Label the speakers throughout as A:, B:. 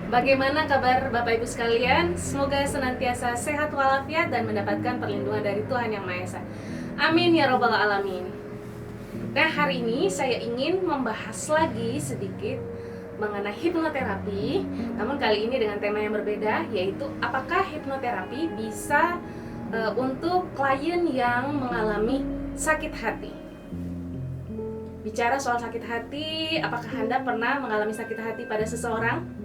A: Bagaimana kabar Bapak Ibu sekalian? Semoga senantiasa sehat walafiat dan mendapatkan perlindungan dari Tuhan Yang Maha Esa. Amin ya robbal alamin. Nah, hari ini saya ingin membahas lagi sedikit mengenai hipnoterapi. Namun kali ini dengan tema yang berbeda, yaitu apakah hipnoterapi bisa untuk klien yang mengalami sakit hati. Bicara soal sakit hati, apakah Anda pernah mengalami sakit hati pada seseorang?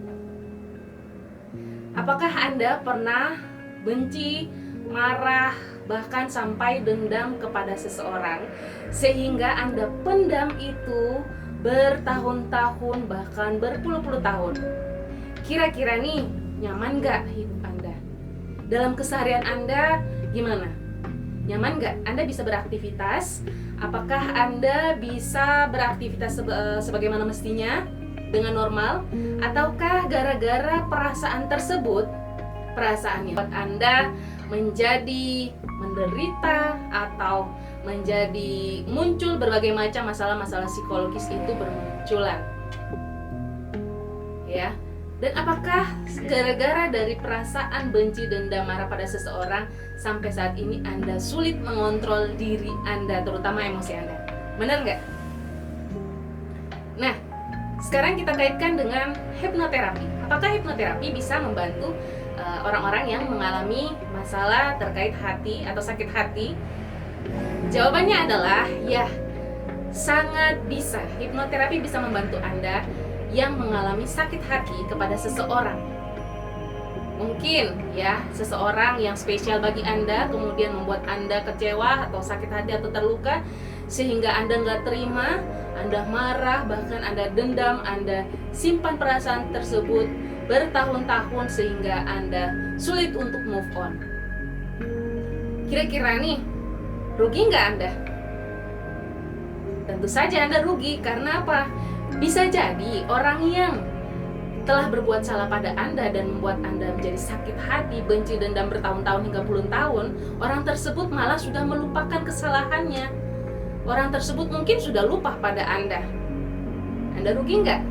A: Apakah Anda pernah benci, marah, bahkan sampai dendam kepada seseorang sehingga Anda pendam itu bertahun-tahun, bahkan berpuluh-puluh tahun? Kira-kira nih, nyaman gak hidup Anda? Dalam keseharian Anda gimana? Nyaman gak? Anda bisa beraktivitas? Apakah Anda bisa beraktivitas sebagaimana mestinya? Dengan normal, ataukah gara-gara perasaan tersebut, perasaan yang buat Anda menjadi menderita atau menjadi muncul berbagai macam masalah-masalah psikologis itu bermunculan, ya? Dan apakah gara-gara dari perasaan benci, dendam, marah pada seseorang sampai saat ini Anda sulit mengontrol diri Anda, terutama emosi Anda? Benar nggak? Nah, sekarang kita kaitkan dengan hipnoterapi. Apakah hipnoterapi bisa membantu orang-orang yang mengalami masalah terkait hati atau sakit hati? Jawabannya adalah ya, sangat bisa. Hipnoterapi bisa membantu Anda yang mengalami sakit hati kepada seseorang. Mungkin ya, seseorang yang spesial bagi Anda kemudian membuat Anda kecewa atau sakit hati atau terluka sehingga Anda nggak terima, Anda marah, bahkan Anda dendam, Anda simpan perasaan tersebut bertahun-tahun sehingga Anda sulit untuk move on. Kira-kira nih, rugi nggak Anda? Tentu saja Anda rugi, karena apa? Bisa jadi orang yang telah berbuat salah pada Anda dan membuat Anda menjadi sakit hati, benci, dendam bertahun-tahun hingga puluhan tahun, orang tersebut malah sudah melupakan kesalahannya. Orang tersebut mungkin sudah lupa pada Anda. Anda rugi nggak?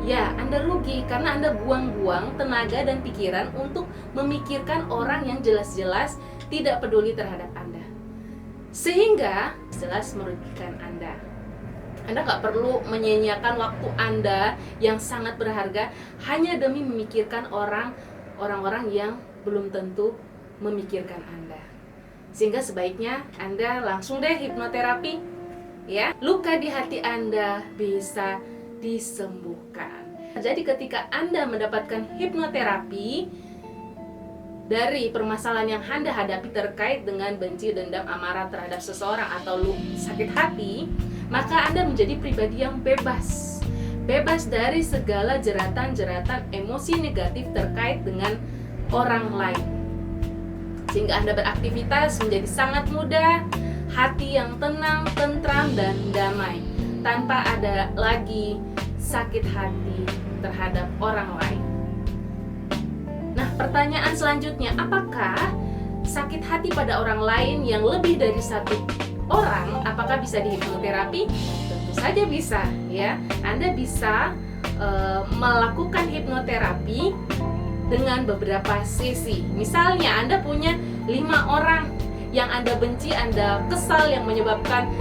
A: Ya, Anda rugi karena Anda buang-buang tenaga dan pikiran untuk memikirkan orang yang jelas-jelas tidak peduli terhadap Anda, sehingga jelas merugikan Anda. Anda nggak perlu menyia-nyiakan waktu Anda yang sangat berharga hanya demi memikirkan orang-orang yang belum tentu memikirkan Anda. Sehingga sebaiknya Anda langsung deh hipnoterapi, ya. Luka di hati Anda bisa disembuhkan. Jadi ketika Anda mendapatkan hipnoterapi dari permasalahan yang Anda hadapi terkait dengan benci, dendam, amarah terhadap seseorang atau sakit hati, maka Anda menjadi pribadi yang bebas dari segala jeratan-jeratan emosi negatif terkait dengan orang lain, sehingga Anda beraktivitas menjadi sangat mudah, hati yang tenang, tentram, dan damai, tanpa ada lagi sakit hati terhadap orang lain. Nah, pertanyaan selanjutnya, apakah sakit hati pada orang lain yang lebih dari satu orang, apakah bisa dihipnoterapi? Tentu saja bisa, ya. Anda bisa melakukan hipnoterapi dengan beberapa sesi. Misalnya Anda punya 5 orang yang Anda benci, Anda kesal, yang menyebabkan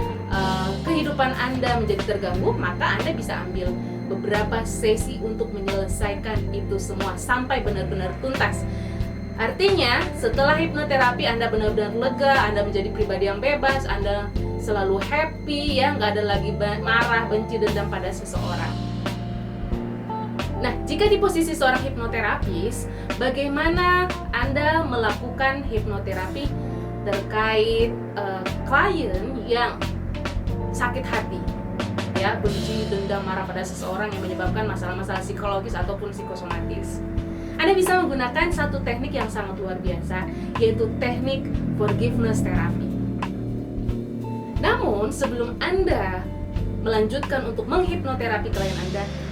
A: kehidupan Anda menjadi terganggu, maka Anda bisa ambil beberapa sesi untuk menyelesaikan itu semua sampai benar-benar tuntas. Artinya setelah hipnoterapi Anda benar-benar lega, Anda menjadi pribadi yang bebas, Anda selalu happy, ya, nggak ada lagi marah, benci, dendam pada seseorang. Nah, jika di posisi seorang hipnoterapis, bagaimana Anda melakukan hipnoterapi terkait klien yang sakit hati, ya, benci, dendam, marah pada seseorang yang menyebabkan masalah-masalah psikologis ataupun psikosomatis? Anda bisa menggunakan satu teknik yang sangat luar biasa, yaitu teknik forgiveness therapy. Namun, sebelum Anda melanjutkan untuk menghipnoterapi klien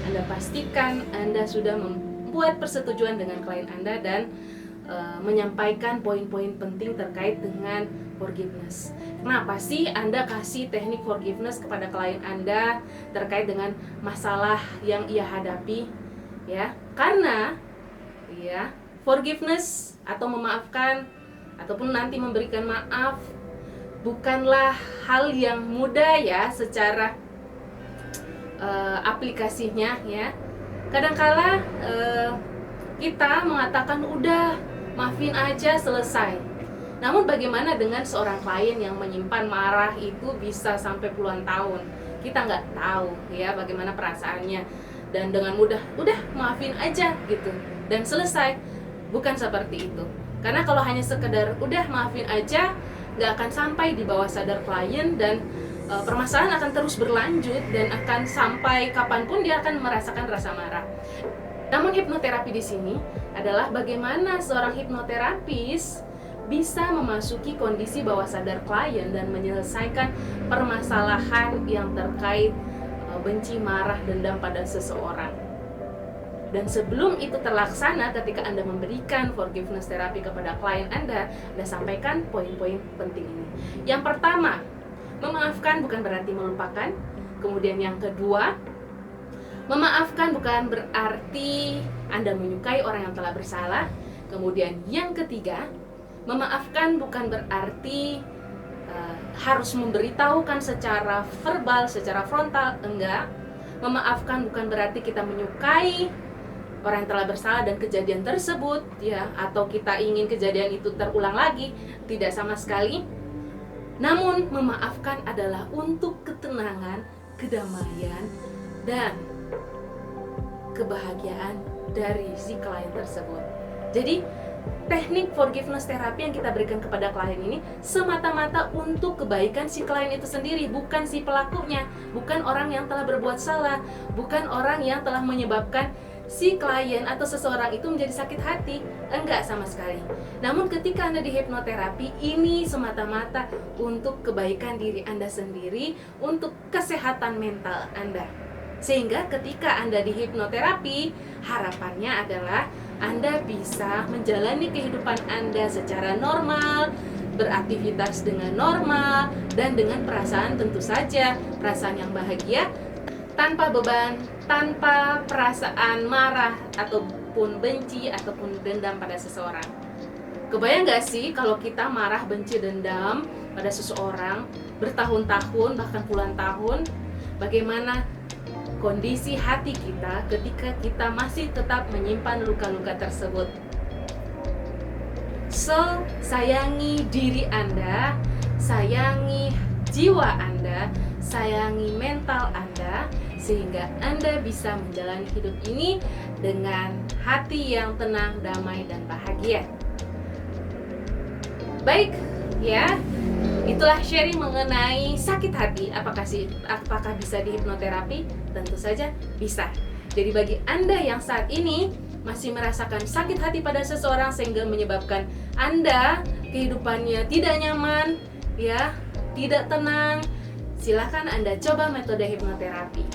A: Anda pastikan Anda sudah membuat persetujuan dengan klien Anda dan menyampaikan poin-poin penting terkait dengan forgiveness. Kenapa sih Anda kasih teknik forgiveness kepada klien Anda terkait dengan masalah yang ia hadapi? ya. Karena ya, forgiveness atau memaafkan ataupun nanti memberikan maaf bukanlah hal yang mudah ya secara aplikasinya ya. Kadangkala kita mengatakan udah maafin aja selesai. Namun bagaimana dengan seorang klien yang menyimpan marah itu bisa sampai puluhan tahun? Kita nggak tahu ya bagaimana perasaannya. Dan dengan mudah, udah maafin aja gitu dan selesai. Bukan seperti itu. Karena kalau hanya sekedar udah maafin aja, nggak akan sampai di bawah sadar klien dan permasalahan akan terus berlanjut dan akan sampai kapanpun dia akan merasakan rasa marah. Namun hipnoterapi di sini adalah bagaimana seorang hipnoterapis bisa memasuki kondisi bawah sadar klien dan menyelesaikan permasalahan yang terkait benci, marah, dendam pada seseorang. Dan sebelum itu terlaksana, ketika Anda memberikan forgiveness terapi kepada klien Anda sampaikan poin-poin penting ini. Yang pertama, memaafkan bukan berarti melupakan. Kemudian yang kedua, memaafkan bukan berarti Anda menyukai orang yang telah bersalah. Kemudian yang ketiga, memaafkan bukan berarti harus memberitahukan secara verbal, secara frontal, enggak. Memaafkan bukan berarti kita menyukai orang yang telah bersalah dan kejadian tersebut ya, atau kita ingin kejadian itu terulang lagi, tidak sama sekali. Namun memaafkan adalah untuk ketenangan, kedamaian, dan kebahagiaan dari si klien tersebut. Jadi teknik forgiveness terapi yang kita berikan kepada klien ini semata-mata untuk kebaikan si klien itu sendiri, bukan si pelakunya, bukan orang yang telah berbuat salah, bukan orang yang telah menyebabkan si klien atau seseorang itu menjadi sakit hati. Enggak sama sekali. Namun ketika Anda di hipnoterapi, ini semata-mata untuk kebaikan diri Anda sendiri, untuk kesehatan mental Anda. Sehingga ketika Anda di hipnoterapi, harapannya adalah Anda bisa menjalani kehidupan Anda secara normal, beraktivitas dengan normal, dan dengan perasaan tentu saja, perasaan yang bahagia, tanpa beban, tanpa perasaan marah, ataupun benci, ataupun dendam pada seseorang. Kebayang gak sih kalau kita marah, benci, dendam pada seseorang bertahun-tahun, bahkan puluhan tahun? Bagaimana kondisi hati kita ketika kita masih tetap menyimpan luka-luka tersebut? So, sayangi diri Anda, sayangi jiwa Anda, sayangi mental Anda, sehingga Anda bisa menjalani hidup ini dengan hati yang tenang, damai, dan bahagia. Baik, ya. Itulah sharing mengenai sakit hati. Apakah bisa dihipnoterapi? Tentu saja bisa. Jadi bagi Anda yang saat ini masih merasakan sakit hati pada seseorang sehingga menyebabkan Anda kehidupannya tidak nyaman, ya, tidak tenang, silakan Anda coba metode hipnoterapi.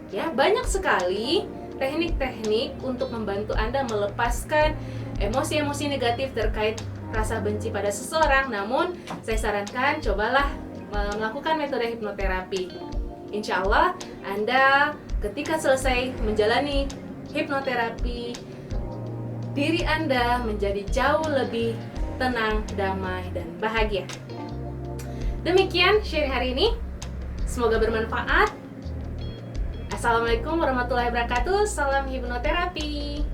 A: Ya, banyak sekali teknik-teknik untuk membantu Anda melepaskan emosi-emosi negatif terkait rasa benci pada seseorang. Namun saya sarankan cobalah melakukan metode hipnoterapi. Insya Allah Anda ketika selesai menjalani hipnoterapi, diri Anda menjadi jauh lebih tenang, damai, dan bahagia. Demikian sharing hari ini, semoga bermanfaat. Assalamualaikum warahmatullahi wabarakatuh. Salam hipnoterapi.